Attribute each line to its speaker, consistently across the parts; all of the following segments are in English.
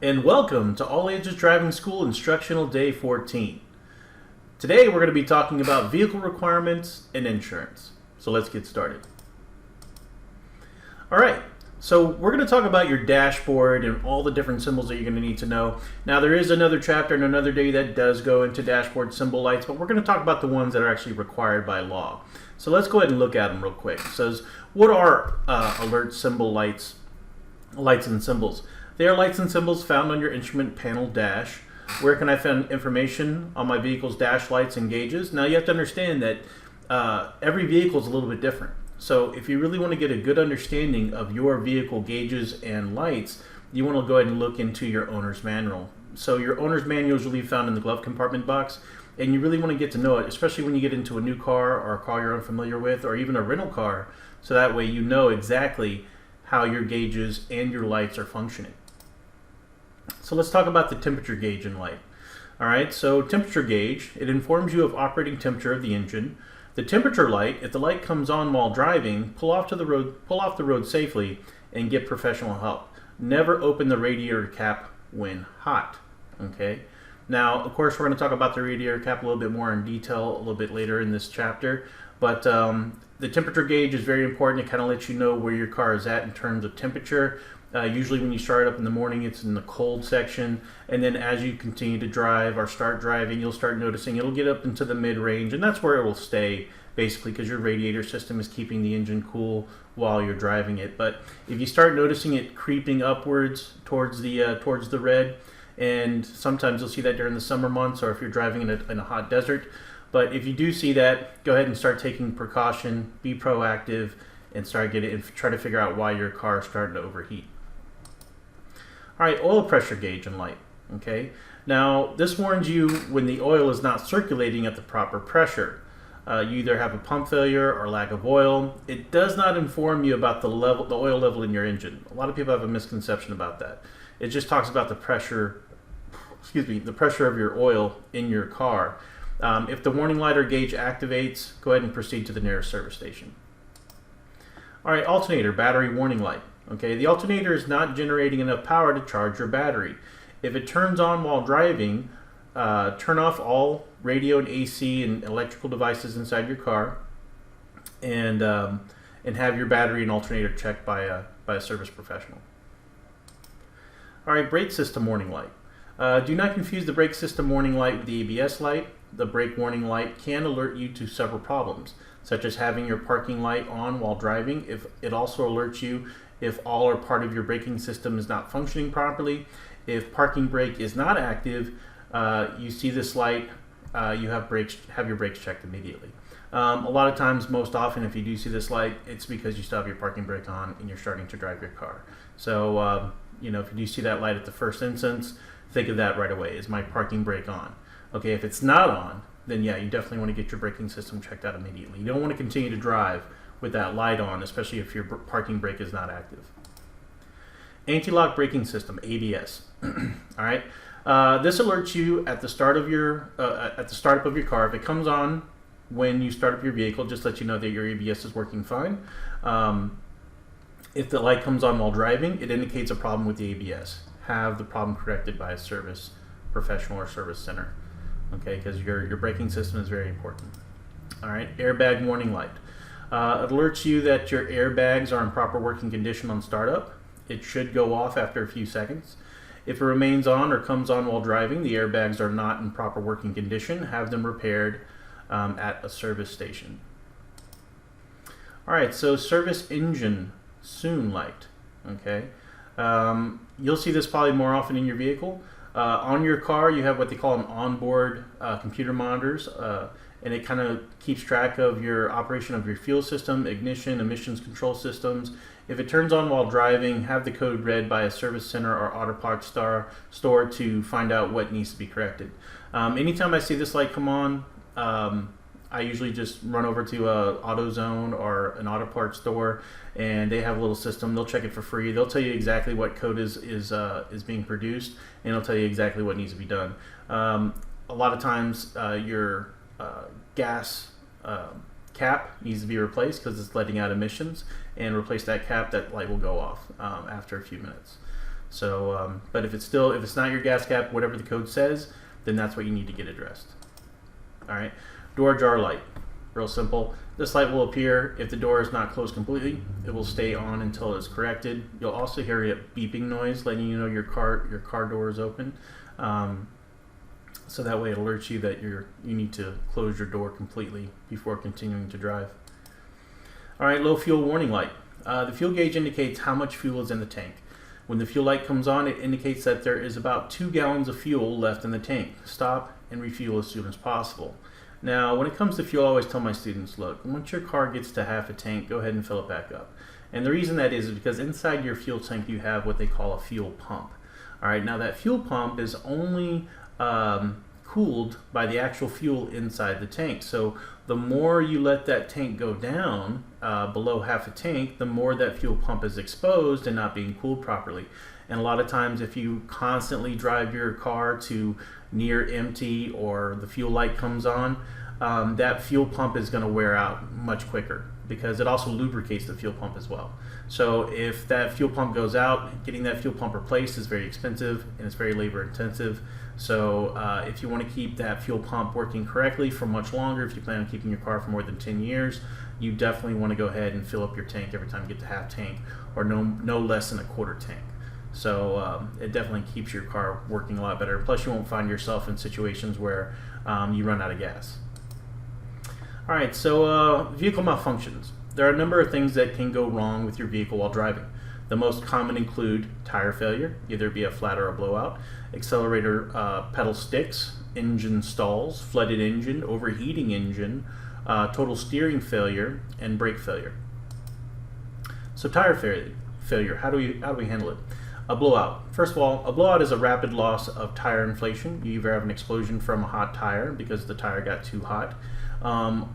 Speaker 1: And welcome to All Ages Driving School Instructional Day 14. Today we're going to be talking about vehicle requirements and insurance. So let's get started. Alright, so we're going to talk about your dashboard and all the different symbols that you're going to need to know. Now there is another chapter and another day that does go into dashboard symbol lights, but we're going to talk about the ones that are actually required by law. So let's go ahead and look at them real quick. It says, what are alert symbol lights and symbols? They are lights and symbols found on your instrument panel dash. Where can I find information on my vehicle's dash lights and gauges? Now you have to understand that every vehicle is a little bit different. So if you really want to get a good understanding of your vehicle gauges and lights, you want to go ahead and look into your owner's manual. So your owner's manual is usually found in the glove compartment box, and you really want to get to know it, especially when you get into a new car or a car you're unfamiliar with, or even a rental car, so that way you know exactly how your gauges and your lights are functioning. So let's talk about the temperature gauge and light. Alright, so temperature gauge, it informs you of operating temperature of the engine. The temperature light, if the light comes on while driving, pull off the road safely and get professional help. Never open the radiator cap when hot. Okay. Now, of course, we're going to talk about the radiator cap a little bit more in detail a little bit later in this chapter, but the temperature gauge is very important. It kind of lets you know where your car is at in terms of temperature. Usually when you start up in the morning, it's in the cold section, and then as you continue to drive or start driving, you'll start noticing it'll get up into the mid-range, and that's where it will stay, basically, because your radiator system is keeping the engine cool while you're driving it. But if you start noticing it creeping upwards towards the red, and sometimes you'll see that during the summer months, or if you're driving in a hot desert. But if you do see that, go ahead and start taking precaution, be proactive, and try to figure out why your car is starting to overheat. Alright, oil pressure gauge and light. Okay, now this warns you when the oil is not circulating at the proper pressure. You either have a pump failure or lack of oil. It does not inform you about the oil level in your engine. A lot of people have a misconception about that. It just talks about the pressure, the pressure of your oil in your car. If the warning light or gauge activates, go ahead and proceed to the nearest service station. Alright, alternator, battery warning light. Okay, the alternator is not generating enough power to charge your battery. If it turns on while driving, turn off all radio and AC and electrical devices inside your car, and have your battery and alternator checked by a service professional. Alright, brake system warning light. Do not confuse the brake system warning light with the ABS light. The brake warning light can alert you to several problems, such as having your parking light on while driving. If it also alerts you if all or part of your braking system is not functioning properly. If parking brake is not active, you see this light, you have your brakes checked immediately. A lot of times, most often, if you do see this light, it's because you still have your parking brake on and you're starting to drive your car. So, if you do see that light at the first instance, think of that right away. Is my parking brake on? Okay, if it's not on, then yeah, you definitely want to get your braking system checked out immediately. You don't want to continue to drive with that light on, especially if your parking brake is not active. Anti-lock braking system, ABS. All right, this alerts you at the startup of your car. If it comes on when you start up your vehicle, just let you know that your ABS is working fine. If the light comes on while driving, it indicates a problem with the ABS. Have the problem corrected by a service professional or service center. Okay, because your braking system is very important. All right, airbag warning light. It alerts you that your airbags are in proper working condition on startup. It should go off after a few seconds. If it remains on or comes on while driving, the airbags are not in proper working condition. Have them repaired at a service station. Alright, so service engine soon light. Okay, you'll see this probably more often in your vehicle. On your car, you have what they call an onboard computer monitors, and it kind of keeps track of your operation of your fuel system, ignition, emissions control systems. If it turns on while driving, have the code read by a service center or auto parts store to find out what needs to be corrected. Anytime I see this light come on, I usually just run over to a AutoZone or an auto parts store, and they have a little system. They'll check it for free. They'll tell you exactly what code is being produced, and they'll tell you exactly what needs to be done. A lot of times, your gas cap needs to be replaced because it's letting out emissions, and replace that cap. That light will go off after a few minutes. So, but if it's not your gas cap, whatever the code says, then that's what you need to get addressed. All right, door jar light, real simple. This light will appear if the door is not closed completely. It will stay on until it's corrected. You'll also hear a beeping noise letting you know your car door is open. So that way it alerts you that you need to close your door completely before continuing to drive. All right, low fuel warning light. The fuel gauge indicates how much fuel is in the tank. When the fuel light comes on, it indicates that there is about 2 gallons of fuel left in the tank. Stop and refuel as soon as possible. Now, when it comes to fuel, I always tell my students, look, once your car gets to half a tank, go ahead and fill it back up. And the reason that is because inside your fuel tank you have what they call a fuel pump. All right, now that fuel pump is only cooled by the actual fuel inside the tank. So the more you let that tank go down below half a tank, the more that fuel pump is exposed and not being cooled properly. And a lot of times if you constantly drive your car to near empty or the fuel light comes on, that fuel pump is going to wear out much quicker because it also lubricates the fuel pump as well. So if that fuel pump goes out, getting that fuel pump replaced is very expensive and it's very labor intensive. So if you want to keep that fuel pump working correctly for much longer, if you plan on keeping your car for more than 10 years, you definitely want to go ahead and fill up your tank every time you get to half tank or no less than a quarter tank. So it definitely keeps your car working a lot better. Plus you won't find yourself in situations where you run out of gas. All right, so vehicle malfunctions. There are a number of things that can go wrong with your vehicle while driving. The most common include tire failure, either be a flat or a blowout, accelerator pedal sticks, engine stalls, flooded engine, overheating engine, total steering failure, and brake failure. So tire failure, how do we handle it? A blowout. First of all, a blowout is a rapid loss of tire inflation. You either have an explosion from a hot tire because the tire got too hot,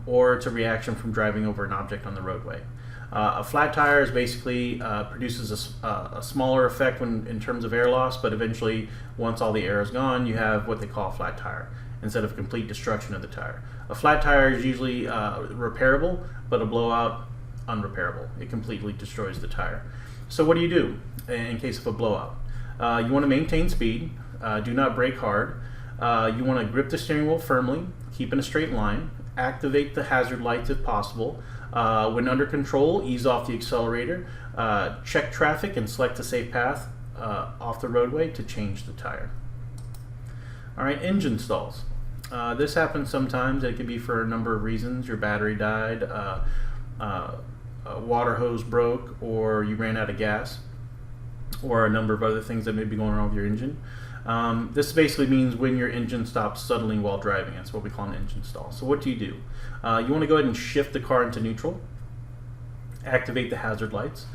Speaker 1: or it's a reaction from driving over an object on the roadway. A flat tire is basically produces a smaller effect in terms of air loss, but eventually, once all the air is gone, you have what they call a flat tire instead of complete destruction of the tire. A flat tire is usually repairable, but a blowout, unrepairable. It completely destroys the tire. So what do you do in case of a blowout? You want to maintain speed, do not brake hard. You want to grip the steering wheel firmly, keep in a straight line, activate the hazard lights if possible. When under control, ease off the accelerator, check traffic and select a safe path off the roadway to change the tire. All right, engine stalls. This happens sometimes. It can be for a number of reasons. Your battery died, a water hose broke, or you ran out of gas, or a number of other things that may be going wrong with your engine. This basically means when your engine stops suddenly while driving. That's what we call an engine stall. So what do? You want to go ahead and shift the car into neutral, activate the hazard lights,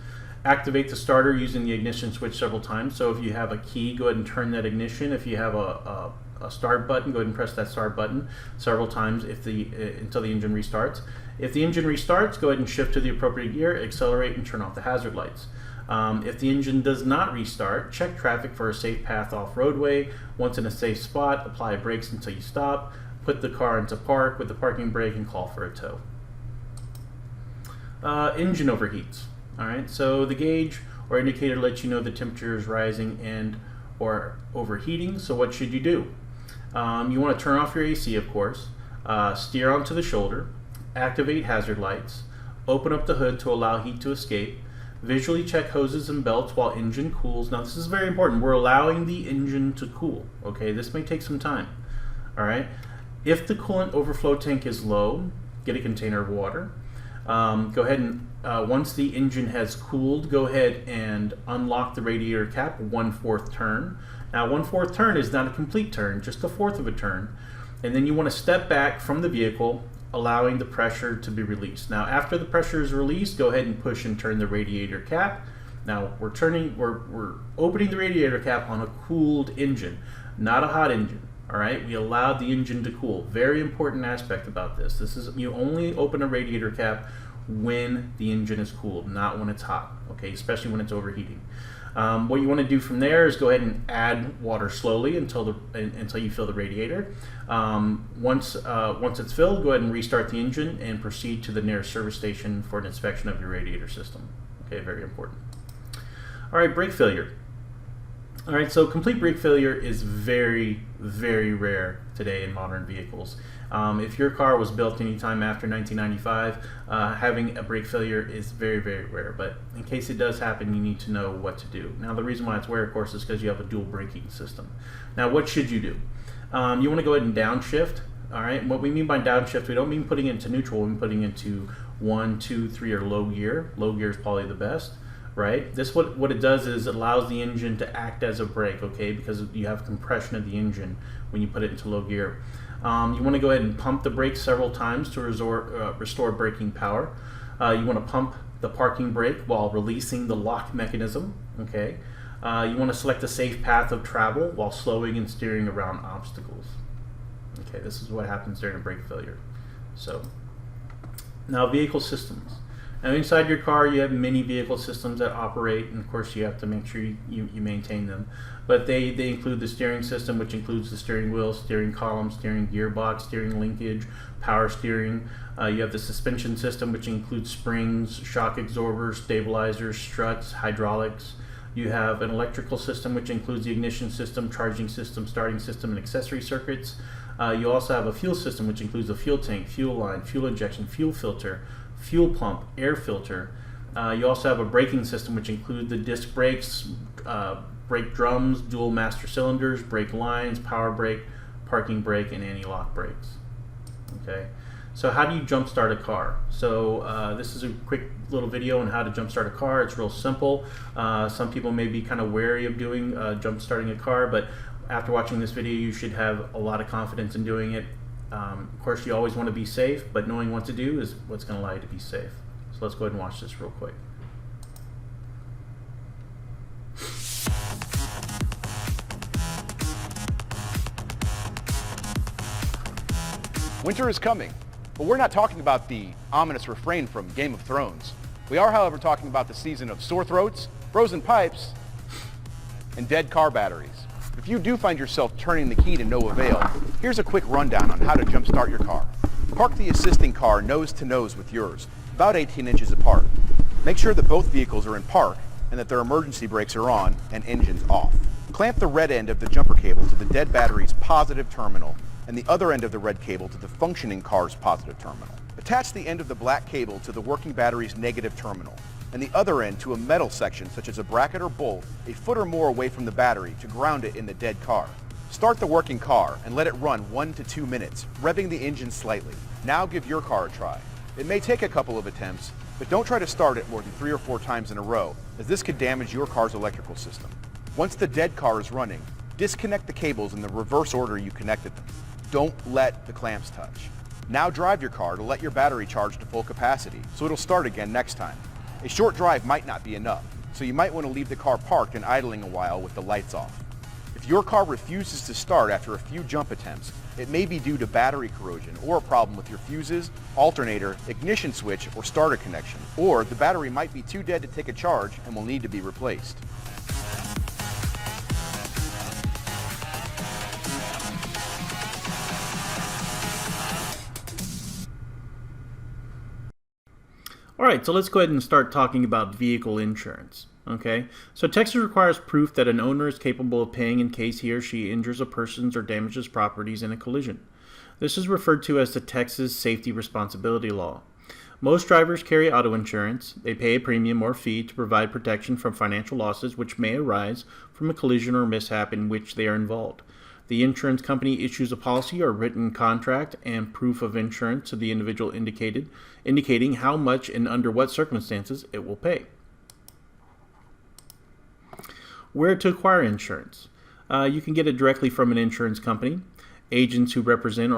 Speaker 1: activate the starter using the ignition switch several times. So if you have a key, go ahead and turn that ignition. If you have a start button, go ahead and press that start button several times until the engine restarts. If the engine restarts, go ahead and shift to the appropriate gear, accelerate, and turn off the hazard lights. If the engine does not restart, check traffic for a safe path off roadway. Once in a safe spot, apply brakes until you stop, put the car into park with the parking brake, and call for a tow. Engine overheats. All right, so the gauge or indicator lets you know the temperature is rising and or overheating. So what should you do? You want to turn off your AC, of course, steer onto the shoulder, activate hazard lights, open up the hood to allow heat to escape, visually check hoses and belts while engine cools. Now this is very important. We're allowing the engine to cool. Okay, this may take some time. All right. If the coolant overflow tank is low, get a container of water. Go ahead and once the engine has cooled, go ahead and unlock the radiator cap 1/4 turn. Now 1/4 turn is not a complete turn, just 1/4 of a turn. And then you want to step back from the vehicle, allowing the pressure to be released. Now after the pressure is released, go ahead and push and turn the radiator cap. Now we're opening the radiator cap on a cooled engine, not a hot engine. All right, we allowed the engine to cool. Very important aspect about this. You only open a radiator cap when the engine is cooled, not when it's hot. Okay, especially when it's overheating. What you want to do from there is go ahead and add water slowly until you fill the radiator. Once it's filled, go ahead and restart the engine and proceed to the nearest service station for an inspection of your radiator system. Okay, very important. All right, brake failure. All right, so complete brake failure is very, very rare today in modern vehicles. If your car was built anytime after 1995, having a brake failure is very, very rare. But in case it does happen, you need to know what to do. Now, the reason why it's rare, of course, is because you have a dual braking system. Now, what should you do? You want to go ahead and downshift. All right, what we mean by downshift, we don't mean putting it into neutral, we mean putting it into 1, 2, 3, or low gear. Low gear is probably the best. Right? This what it does is it allows the engine to act as a brake, okay? Because you have compression of the engine when you put it into low gear. You want to go ahead and pump the brakes several times to restore braking power. You want to pump the parking brake while releasing the lock mechanism, okay? You want to select a safe path of travel while slowing and steering around obstacles. Okay, this is what happens during a brake failure. So, now vehicle systems. Now inside your car you have many vehicle systems that operate, and of course you have to make sure you maintain them. But they include the steering system, which includes the steering wheel, steering column, steering gearbox, steering linkage, power steering. You have the suspension system, which includes springs, shock absorbers, stabilizers, struts, hydraulics. You have an electrical system, which includes the ignition system, charging system, starting system, and accessory circuits. You also have a fuel system, which includes a fuel tank, fuel line, fuel injection, fuel filter, fuel pump, air filter. You also have a braking system, which includes the disc brakes, brake drums, dual master cylinders, brake lines, power brake, parking brake, and anti-lock brakes. Okay, so how do you jump start a car? So this is a quick little video on how to jump start a car. It's real simple. Some people may be kind of wary of doing jump starting a car, but after watching this video you should have a lot of confidence in doing it. Of course, you always want to be safe, but knowing what to do is what's going to allow you to be safe. So let's go ahead and watch this real quick.
Speaker 2: Winter is coming, but we're not talking about the ominous refrain from Game of Thrones. We are, however, talking about the season of sore throats, frozen pipes, and dead car batteries. If you do find yourself turning the key to no avail, here's a quick rundown on how to jumpstart your car. Park the assisting car nose to nose with yours, about 18 inches apart. Make sure that both vehicles are in park and that their emergency brakes are on and engines off. Clamp the red end of the jumper cable to the dead battery's positive terminal and the other end of the red cable to the functioning car's positive terminal. Attach the end of the black cable to the working battery's negative terminal and the other end to a metal section such as a bracket or bolt a foot or more away from the battery to ground it in the dead car. Start the working car and let it run 1 to 2 minutes, revving the engine slightly. Now give your car a try. It may take a couple of attempts, but don't try to start it more than 3 or 4 times in a row, as this could damage your car's electrical system. Once the dead car is running, disconnect the cables in the reverse order you connected them. Don't let the clamps touch. Now drive your car to let your battery charge to full capacity, so it'll start again next time. A short drive might not be enough, so you might want to leave the car parked and idling a while with the lights off. If your car refuses to start after a few jump attempts, it may be due to battery corrosion or a problem with your fuses, alternator, ignition switch, or starter connection, or the battery might be too dead to take a charge and will need to be replaced.
Speaker 1: All right, so let's go ahead and start talking about vehicle insurance. Okay, so Texas requires proof that an owner is capable of paying in case he or she injures a person or damages properties in a collision. This is referred to as the Texas Safety Responsibility Law. Most drivers carry auto insurance. They pay a premium or fee to provide protection from financial losses which may arise from a collision or mishap in which they are involved. The insurance company issues a policy or written contract and proof of insurance to the individual indicating how much and under what circumstances it will pay. Where to acquire insurance? You can get it directly from an insurance company, agents who represent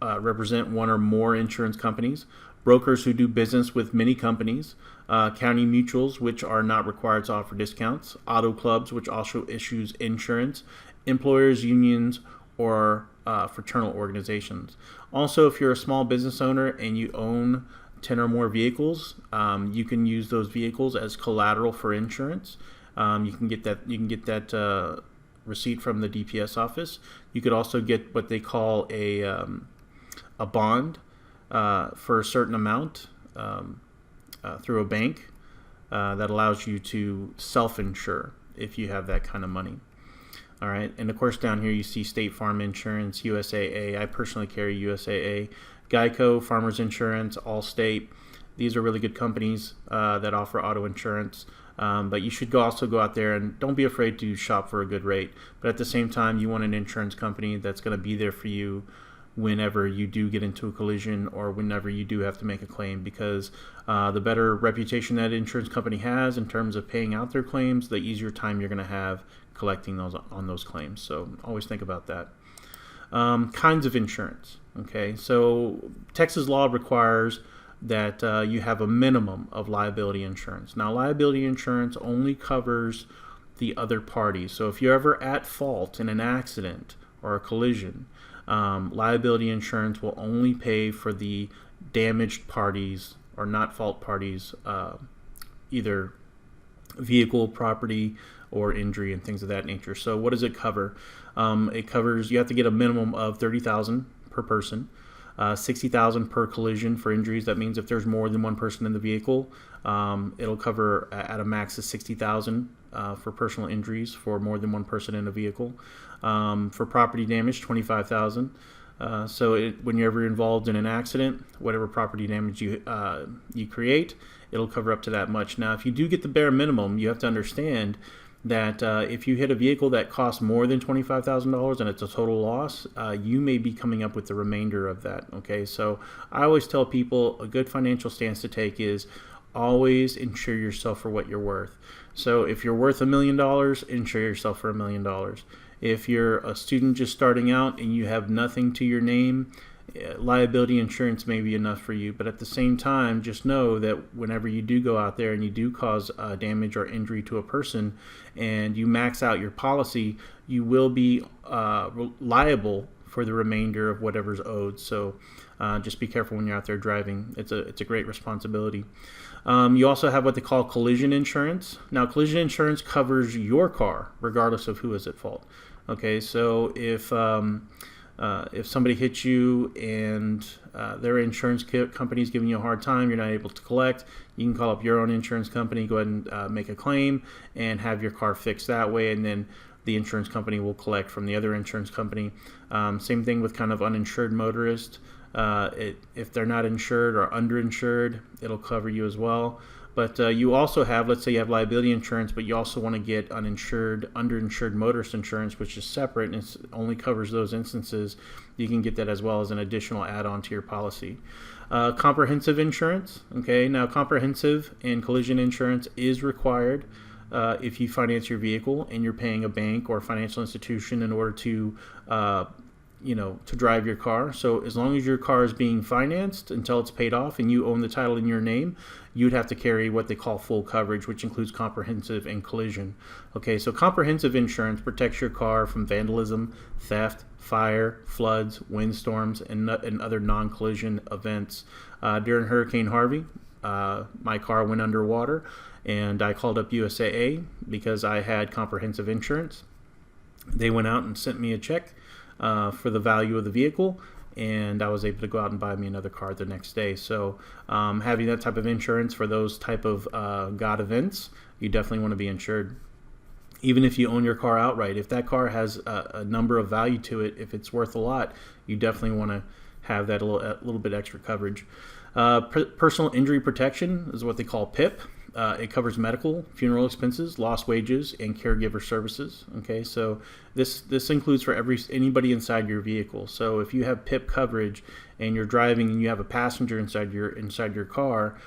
Speaker 1: one or more insurance companies, brokers who do business with many companies, county mutuals which are not required to offer discounts, auto clubs which also issues insurance, employers, unions, or fraternal organizations. Also, if you're a small business owner and you own 10 or more vehicles, you can use those vehicles as collateral for insurance. You can get that receipt from the DPS office. You could also get what they call a bond for a certain amount through a bank that allows you to self-insure if you have that kind of money. All right, and of course down here you see State Farm Insurance, USAA. I personally carry USAA, Geico, Farmers Insurance, Allstate. These are really good companies that offer auto insurance. But you should also go out there and don't be afraid to shop for a good rate. But at the same time, you want an insurance company that's going to be there for you whenever you do get into a collision or whenever you do have to make a claim, because the better reputation that insurance company has in terms of paying out their claims, the easier time you're going to have collecting those on those claims. So always think about that. Kinds of insurance. Okay, so Texas law requires that you have a minimum of liability insurance. Now, liability insurance only covers the other party. So if you're ever at fault in an accident or a collision, liability insurance will only pay for the damaged parties or not fault parties, either vehicle, property, or injury and things of that nature. So what does it cover? It covers, you have to get a minimum of $30,000 per person. 60,000 per collision for injuries. That means if there's more than one person in the vehicle, it'll cover at a max of 60,000 for personal injuries for more than one person in a vehicle. For property damage, 25,000. So when you're ever involved in an accident, whatever property damage you create, it'll cover up to that much. Now, if you do get the bare minimum, you have to understand that if you hit a vehicle that costs more than $25,000 and it's a total loss, you may be coming up with the remainder of that. Okay, so I always tell people a good financial stance to take is always insure yourself for what you're worth. So if you're worth $1 million, insure yourself for $1 million. If you're a student just starting out and you have nothing to your name, liability insurance may be enough for you, but at the same time, just know that whenever you do go out there and you do cause damage or injury to a person and you max out your policy, you will be liable for the remainder of whatever's owed. So just be careful when you're out there driving. It's a great responsibility. You also have what they call collision insurance. Now, collision insurance covers your car regardless of who is at fault. Okay, so if somebody hits you and their insurance company is giving you a hard time, you're not able to collect, you can call up your own insurance company, go ahead and make a claim and have your car fixed that way, and then the insurance company will collect from the other insurance company. Same thing with kind of uninsured motorists. If they're not insured or underinsured, it'll cover you as well. But you also have, let's say you have liability insurance, but you also want to get underinsured motorist insurance, which is separate and it only covers those instances. You can get that as well as an additional add-on to your policy. Comprehensive insurance. Okay, now comprehensive and collision insurance is required if you finance your vehicle and you're paying a bank or a financial institution in order to to drive your car. So as long as your car is being financed until it's paid off and you own the title in your name, you'd have to carry what they call full coverage, which includes comprehensive and collision. Okay, so comprehensive insurance protects your car from vandalism, theft, fire, floods, windstorms, and other non-collision events. During Hurricane Harvey, my car went underwater and I called up USAA because I had comprehensive insurance. They went out and sent me a check for the value of the vehicle, and I was able to go out and buy me another car the next day. So having that type of insurance for those type of God events, you definitely want to be insured. Even if you own your car outright, if that car has a number of value to it, if it's worth a lot, you definitely want to have that a little bit extra coverage. Personal injury protection is what they call PIP. It covers medical, funeral expenses, lost wages, and caregiver services. Okay, so this includes for anybody inside your vehicle. So if you have PIP coverage and you're driving and you have a passenger inside your car,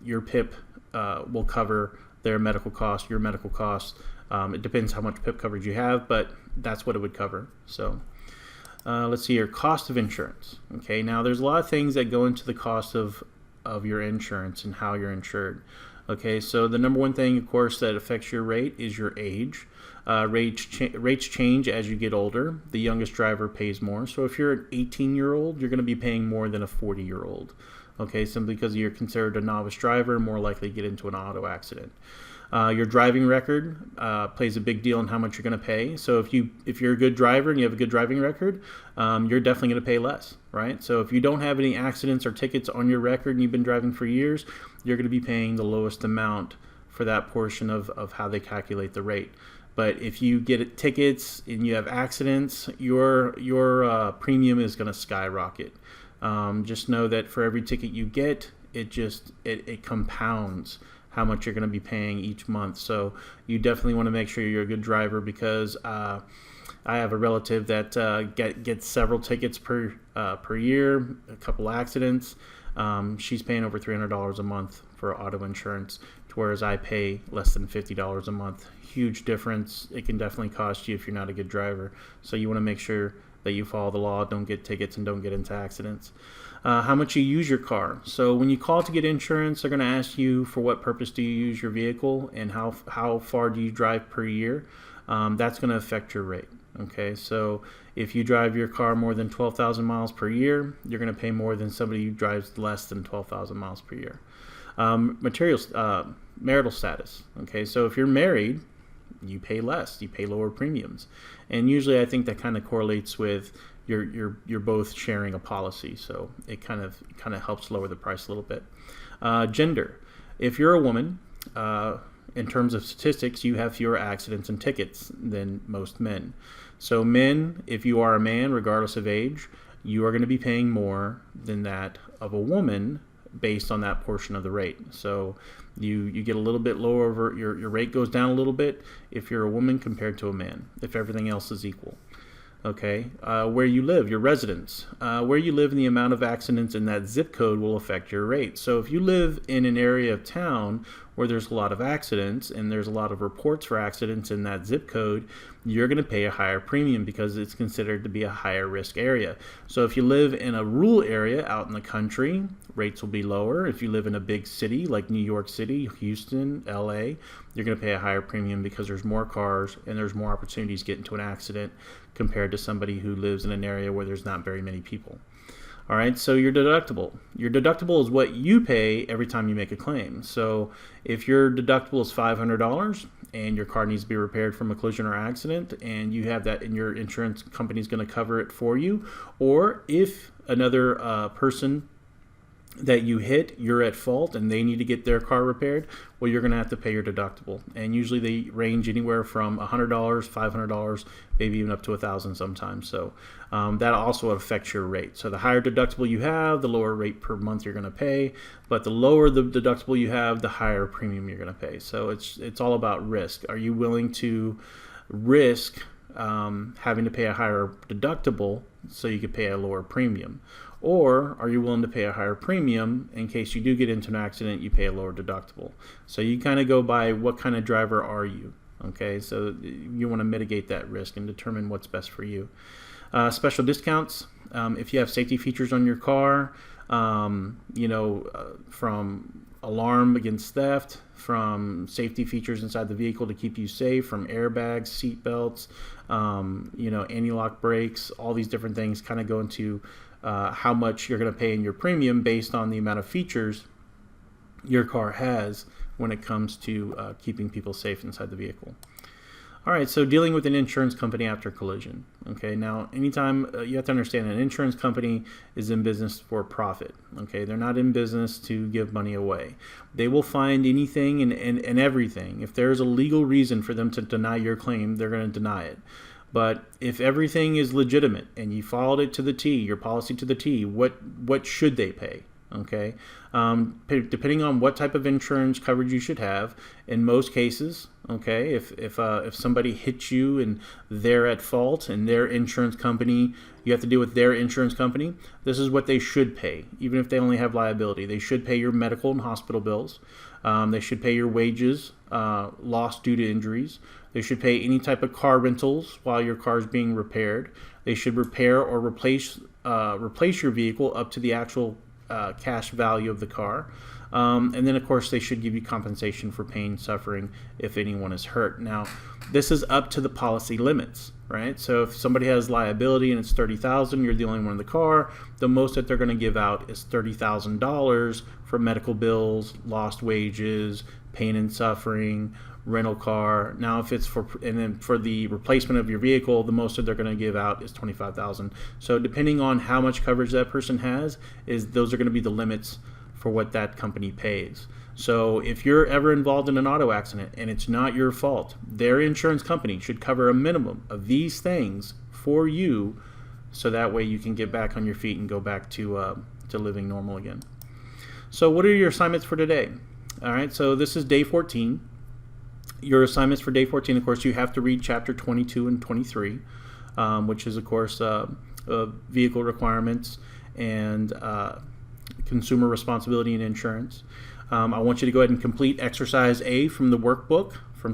Speaker 1: your PIP will cover their medical costs, your medical costs. It depends how much PIP coverage you have, but that's what it would cover. So let's see here, cost of insurance. Okay, now there's a lot of things that go into the cost of your insurance and how you're insured. Okay, so the number one thing, of course, that affects your rate is your age. Rates change as you get older. The youngest driver pays more. So if you're an 18-year-old, you're going to be paying more than a 40-year-old. Okay, simply because you're considered a novice driver, more likely to get into an auto accident. Your driving record plays a big deal in how much you're going to pay. So if you're a good driver and you have a good driving record, you're definitely going to pay less, right? So if you don't have any accidents or tickets on your record and you've been driving for years, you're going to be paying the lowest amount for that portion of how they calculate the rate. But if you get tickets and you have accidents, your premium is going to skyrocket. Just know that for every ticket you get, it compounds how much you're going to be paying each month. So you definitely want to make sure you're a good driver, because I have a relative that gets several tickets per year, a couple accidents. She's paying over $300 a month for auto insurance, whereas I pay less than $50 a month. Huge difference. It can definitely cost you if you're not a good driver. So you want to make sure that you follow the law, don't get tickets, and don't get into accidents. How much you use your car. So when you call to get insurance, they're going to ask you for what purpose do you use your vehicle and how far do you drive per year. That's going to affect your rate. Okay, so if you drive your car more than 12,000 miles per year, you're going to pay more than somebody who drives less than 12,000 miles per year. Marital status. Okay, so if you're married, you pay less, you pay lower premiums, and usually I think that kind of correlates with you're both sharing a policy, so it kind of helps lower the price a little bit. Gender. If you're a woman, in terms of statistics, you have fewer accidents and tickets than most men. So men, if you are a man, regardless of age, you are going to be paying more than that of a woman based on that portion of the rate. So you get a little bit lower, your rate goes down a little bit if you're a woman compared to a man, if everything else is equal. Okay, where you live, your residence. Where you live and the amount of accidents in that zip code will affect your rate. So if you live in an area of town where there's a lot of accidents and there's a lot of reports for accidents in that zip code, you're going to pay a higher premium because it's considered to be a higher risk area. So if you live in a rural area out in the country, rates will be lower. If you live in a big city like New York City, Houston, LA, you're going to pay a higher premium because there's more cars and there's more opportunities to get into an accident compared to somebody who lives in an area where there's not very many people. All right, so your deductible. Your deductible is what you pay every time you make a claim. So if your deductible is $500 and your car needs to be repaired from a collision or accident, and you have that and your insurance company is going to cover it for you, or if another person that you hit, you're at fault and they need to get their car repaired, well, you're going to have to pay your deductible. And usually they range anywhere from $100, $500, maybe even up to $1,000 sometimes. So that also affects your rate. So the higher deductible you have, the lower rate per month you're going to pay. But the lower the deductible you have, the higher premium you're going to pay. So it's all about risk. Are you willing to risk having to pay a higher deductible so you could pay a lower premium? Or are you willing to pay a higher premium in case you do get into an accident, you pay a lower deductible? So you kind of go by what kind of driver are you, okay? So you want to mitigate that risk and determine what's best for you. Special discounts, if you have safety features on your car, from alarm against theft, from safety features inside the vehicle to keep you safe, from airbags, seat belts, anti-lock brakes, all these different things kind of go into how much you're going to pay in your premium based on the amount of features your car has when it comes to keeping people safe inside the vehicle. All right, so dealing with an insurance company after collision. Okay, now anytime you have to understand an insurance company is in business for profit. Okay, they're not in business to give money away. They will find anything and everything. If there's a legal reason for them to deny your claim, they're going to deny it. But if everything is legitimate and you followed it to the T, your policy to the T, what should they pay? Okay, depending on what type of insurance coverage you should have. In most cases, okay, if somebody hits you and they're at fault and their insurance company, you have to deal with their insurance company, this is what they should pay. Even if they only have liability, they should pay your medical and hospital bills. They should pay your wages lost due to injuries. They should pay any type of car rentals while your car is being repaired. They should repair or replace your vehicle up to the actual cash value of the car. And then, of course, they should give you compensation for pain, suffering, if anyone is hurt. Now, this is up to the policy limits, right? So if somebody has liability and it's $30,000, you're the only one in the car, the most that they're going to give out is $30,000 for medical bills, lost wages, pain and suffering, rental car. Now, if it's for the replacement of your vehicle, the most that they're going to give out is $25,000. So depending on how much coverage that person has, those are going to be the limits for what that company pays. So if you're ever involved in an auto accident and it's not your fault, their insurance company should cover a minimum of these things for you, so that way you can get back on your feet and go back to living normal again. So what are your assignments for today? All right, so this is day 14. Your assignments for day 14, of course, you have to read chapter 22 and 23, which is, of course, vehicle requirements and consumer responsibility and insurance. I want you to go ahead and complete exercise A from the workbook for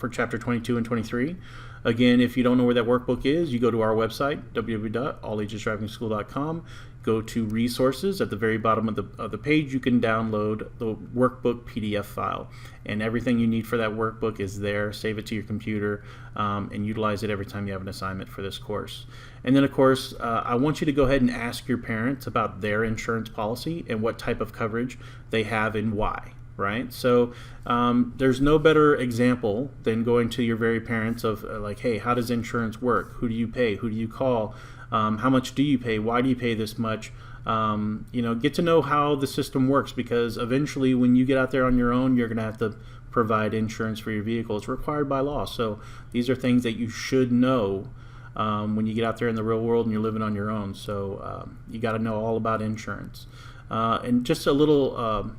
Speaker 1: chapter 22 and 23. Again, if you don't know where that workbook is, you go to our website, www.allagesdrivingschool.com. Go to resources. At the very bottom of the page, you can download the workbook PDF file. And everything you need for that workbook is there. Save it to your computer and utilize it every time you have an assignment for this course. And then, of course, I want you to go ahead and ask your parents about their insurance policy and what type of coverage they have and why. Right? So there's no better example than going to your very parents of like, hey, how does insurance work? Who do you pay? Who do you call? How much do you pay? Why do you pay this much? Get to know how the system works, because eventually when you get out there on your own, you're going to have to provide insurance for your vehicle. It's required by law. So these are things that you should know when you get out there in the real world and you're living on your own. So you got to know all about insurance. And just a little,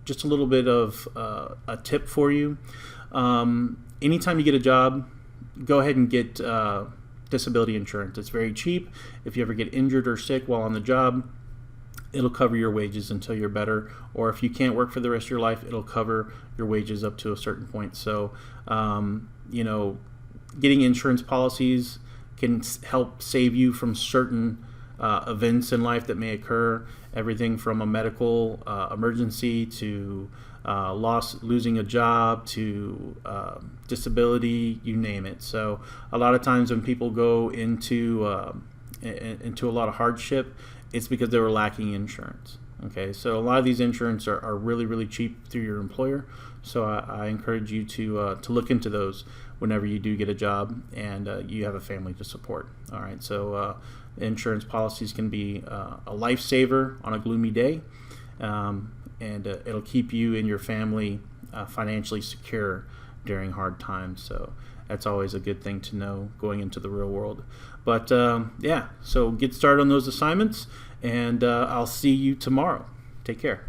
Speaker 1: just a little bit of a tip for you. Anytime you get a job, go ahead and get disability insurance. It's very cheap. If you ever get injured or sick while on the job, it'll cover your wages until you're better. Or if you can't work for the rest of your life, it'll cover your wages up to a certain point. So, getting insurance policies can help save you from certain events in life that may occur. Everything from a medical emergency to losing a job to disability, you name it. So a lot of times when people go into a lot of hardship, it's because they were lacking insurance. Okay, so a lot of these insurance are really, really cheap through your employer. So I encourage you to look into those whenever you do get a job and you have a family to support. All right, so insurance policies can be a lifesaver on a gloomy day, and it'll keep you and your family financially secure during hard times. So that's always a good thing to know going into the real world. But so get started on those assignments, and I'll see you tomorrow. Take care.